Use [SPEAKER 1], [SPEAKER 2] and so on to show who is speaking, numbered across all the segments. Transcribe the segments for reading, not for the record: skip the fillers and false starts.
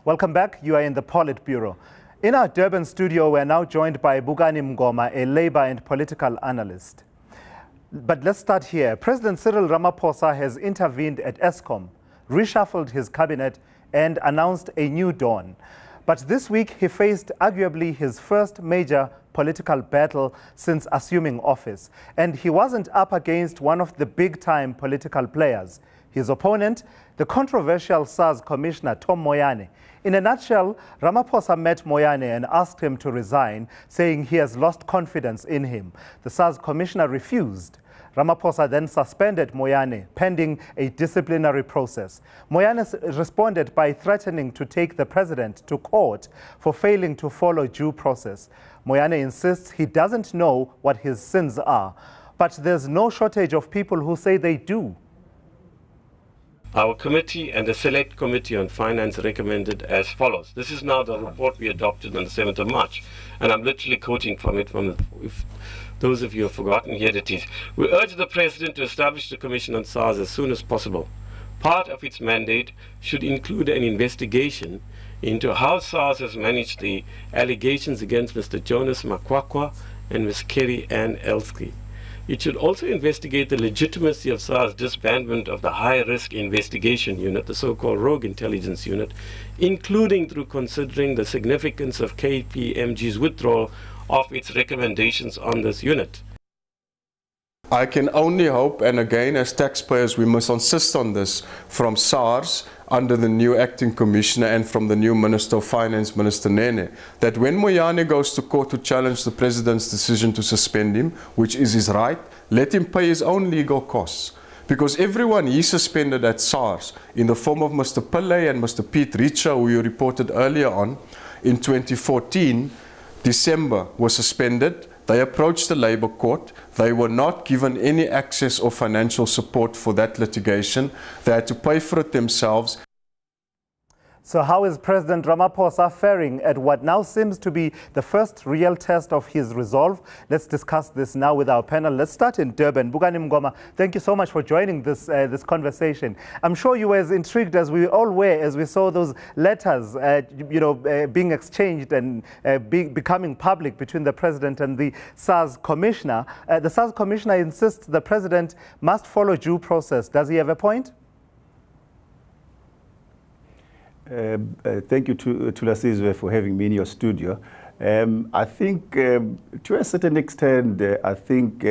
[SPEAKER 1] Welcome back. You are in the Politbureau. In our Durban studio, we're now joined by Bugani Mngoma, a labor and political analyst. But let's start here. President Cyril Ramaphosa has intervened at Eskom, reshuffled his cabinet, and announced a new dawn. But this week, he faced arguably his first major political battle since assuming office. And he wasn't up against one of the big-time political players. His opponent, the controversial Sars Commissioner Tom Moyane. In a nutshell, Ramaphosa met Moyane and asked him to resign, saying he has lost confidence in him. The Sars Commissioner refused. Ramaphosa then suspended Moyane, pending a disciplinary process. Moyane responded by threatening to take the president to court for failing to follow due process. Moyane insists he doesn't know what his sins are, but there's no shortage of people who say they do.
[SPEAKER 2] Our committee and the Select Committee on Finance recommended as follows. This is now the report we adopted on the 7th of March, and I'm literally quoting from it. If those of you have forgotten, here it is. We urge the President to establish the Commission on SARS as soon as possible. Part of its mandate should include an investigation into how SARS has managed the allegations against Mr. Jonas Makwakwa and Ms. Kerry Ann Elsky. It should also investigate the legitimacy of SARS' disbandment of the High-Risk Investigation Unit, the so-called Rogue Intelligence Unit, including through considering the significance of KPMG's withdrawal of its recommendations on this unit.
[SPEAKER 3] I can only hope, and again as taxpayers we must insist on this from SARS under the new acting commissioner and from the new Minister of Finance, Minister Nene, that when Moyane goes to court to challenge the President's decision to suspend him, which is his right, let him pay his own legal costs. Because everyone he suspended at SARS, in the form of Mr. Pillay and Mr. Piet Richa, who you reported earlier on, in 2014, December, was suspended. They approached the Labour Court. They were not given any access or financial support for that litigation. They had to pay for it themselves.
[SPEAKER 1] So how is President Ramaphosa faring at what now seems to be the first real test of his resolve? Let's discuss this now with our panel. Let's start in Durban. Bugani Mngoma, thank you so much for joining this conversation. I'm sure you were as intrigued as we all were as we saw those letters being exchanged and becoming public between the President and the SARS Commissioner. The SARS Commissioner insists the President must follow due process. Does he have a point?
[SPEAKER 4] Thank you to Lasizwe for having me in your studio. I think to a certain extent, I think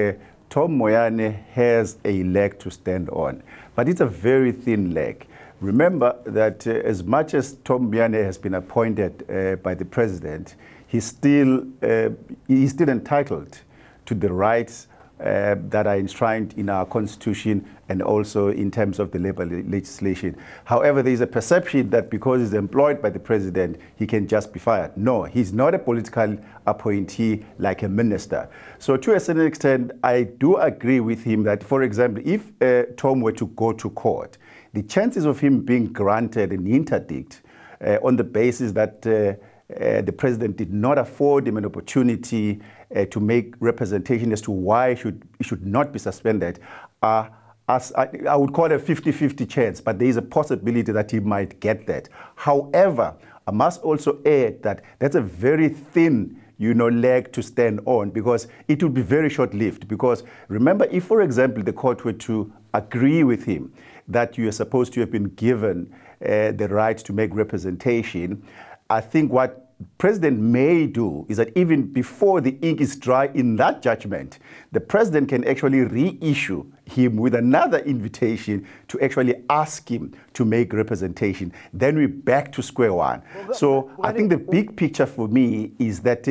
[SPEAKER 4] Tom Moyane has a leg to stand on, but it's a very thin leg. Remember that as much as Tom Moyane has been appointed by the President, he's still entitled to the rights that are enshrined in our Constitution and also in terms of the labor legislation. However, there is a perception that because he's employed by the President, he can just be fired. No, he's not a political appointee like a minister. So to a certain extent, I do agree with him that, for example, if Tom were to go to court, the chances of him being granted an interdict on the basis that the President did not afford him an opportunity to make representation as to why he should not be suspended I would call it a 50-50 chance, but there is a possibility that he might get that. However, I must also add that that's a very thin leg to stand on, because it would be very short-lived. Because remember, if, for example, the court were to agree with him that you are supposed to have been given the right to make representation, I think what President may do is that even before the ink is dry in that judgment, the President can actually reissue him with another invitation to actually ask him to make representation. Then we're back to square one. So I think the big picture for me is that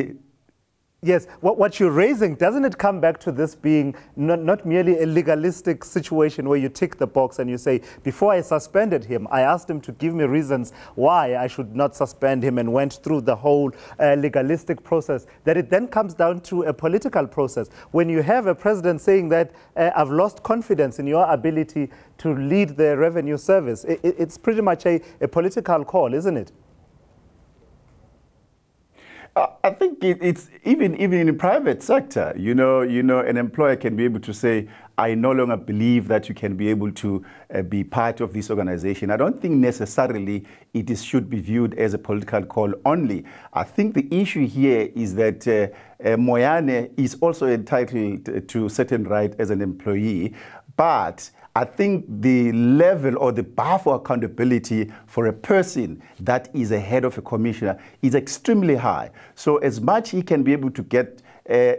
[SPEAKER 1] yes, what you're raising, doesn't it come back to this being not merely a legalistic situation where you tick the box and you say, before I suspended him, I asked him to give me reasons why I should not suspend him and went through the whole legalistic process, that it then comes down to a political process. When you have a president saying that I've lost confidence in your ability to lead the revenue service, it's pretty much a political call, isn't it?
[SPEAKER 4] I think it's even in the private sector, an employer can be able to say, I no longer believe that you can be able to be part of this organization. I don't think necessarily should be viewed as a political call only. I think the issue here is that Moyane is also entitled to certain right as an employee, but I think the level or the bar for accountability for a person that is a head of a commissioner is extremely high. So as much he can be able to get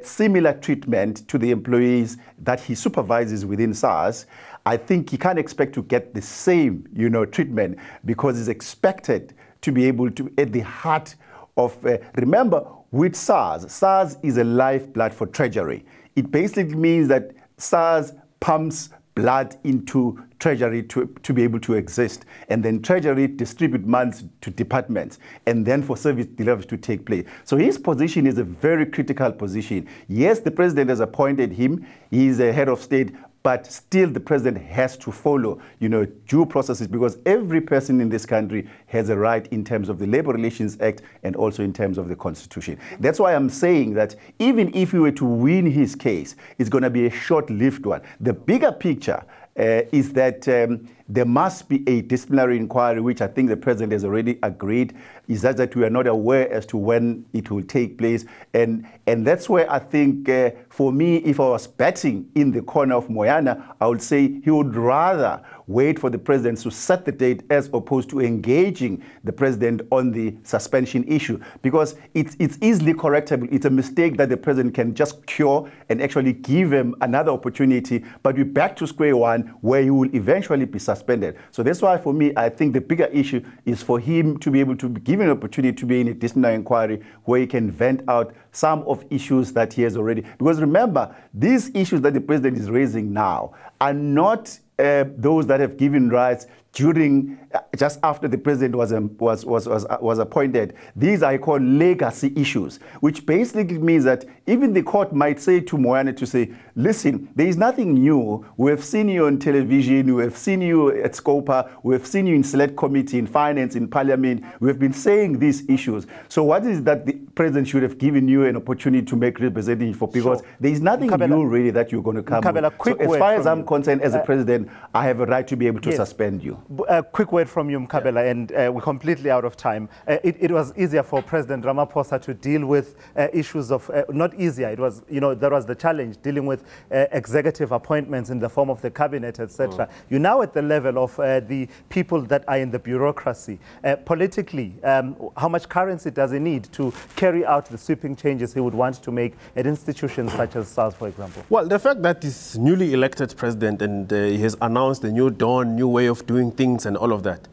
[SPEAKER 4] similar treatment to the employees that he supervises within SARS, I think he can't expect to get the same, treatment, because he's expected to be able to, at the heart of, remember, with SARS is a lifeblood for Treasury. It basically means that SARS pumps blood into Treasury to be able to exist. And then Treasury distribute funds to departments and then for service delivery to take place. So his position is a very critical position. Yes, the president has appointed him. He is a head of state, but still the president has to follow, due processes, because every person in this country has a right in terms of the Labor Relations Act and also in terms of the Constitution. That's why I'm saying that even if we were to win his case, it's going to be a short-lived one. The bigger picture is that there must be a disciplinary inquiry, which I think the president has already agreed. Is that we are not aware as to when it will take place. And that's where I think, for me, if I was betting in the corner of Moyane, I would say he would rather wait for the president to set the date as opposed to engaging the president on the suspension issue, because it's easily correctable. It's a mistake that the president can just cure and actually give him another opportunity, but we're back to square one where he will eventually be suspended. So that's why, for me, I think the bigger issue is for him to be able to be given an opportunity to be in a disciplinary inquiry where he can vent out some of issues that he has already. Because remember, these issues that the president is raising now are not those that have given rights during, just after the president was appointed. These I call legacy issues, which basically means that even the court might say to Moyane to say, listen, there is nothing new. We have seen you on television. We have seen you at Scopa. We have seen you in select committee, in finance, in parliament. We have been saying these issues. So what is that the president should have given you an opportunity to make representation for? Because there is nothing new really that you're going to come with. So as far as I'm concerned, as a president, I have a right to be able to suspend you.
[SPEAKER 1] A quick word from you, Mkhabela, and we're completely out of time. It was easier for President Ramaphosa to deal with issues of, not easier, it was, there was the challenge dealing with executive appointments in the form of the cabinet, etc. You're now at the level of the people that are in the bureaucracy. Politically, how much currency does he need to carry out the sweeping changes he would want to make at institutions such as SARS, for example?
[SPEAKER 5] Well, the fact that he's newly elected president and he has announced the new dawn, new way of doing things and all of that,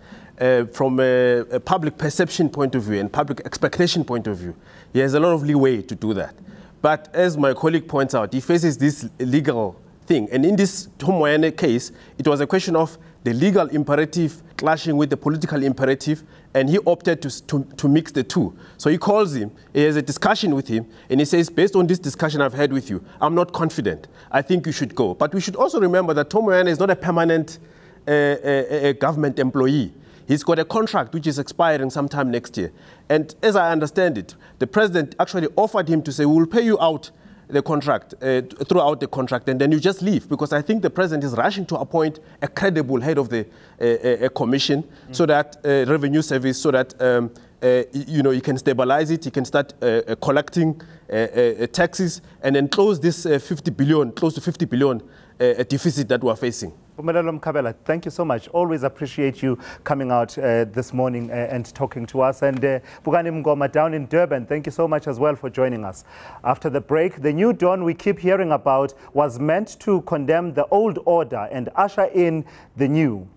[SPEAKER 5] from a public perception point of view and public expectation point of view, he has a lot of leeway to do that. But as my colleague points out, he faces this legal thing. And in this Tom Moyane case, it was a question of the legal imperative clashing with the political imperative, and he opted to mix the two. So he calls him, he has a discussion with him, and he says, based on this discussion I've had with you, I'm not confident. I think you should go. But we should also remember that Tom Moyane is not a permanent government employee. He's got a contract which is expiring sometime next year. And as I understand it, the president actually offered him to say, we'll pay you out the contract, throughout the contract, and then you just leave, because I think the president is rushing to appoint a credible head of the commission, so that revenue service, so that you can stabilize it, you can start collecting taxes, and then close this close to 50 billion deficit that we're facing.
[SPEAKER 1] Mpumelelo Mkhabela, thank you so much. Always appreciate you coming out this morning and talking to us. And Bugani Mngoma down in Durban, thank you so much as well for joining us. After the break, the new dawn we keep hearing about was meant to condemn the old order and usher in the new.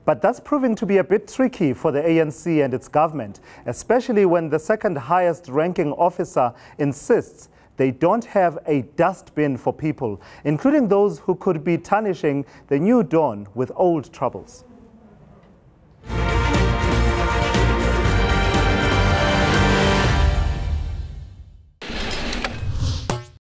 [SPEAKER 1] But that's proving to be a bit tricky for the ANC and its government, especially when the second highest ranking officer insists they don't have a dustbin for people, including those who could be tarnishing the new dawn with old troubles.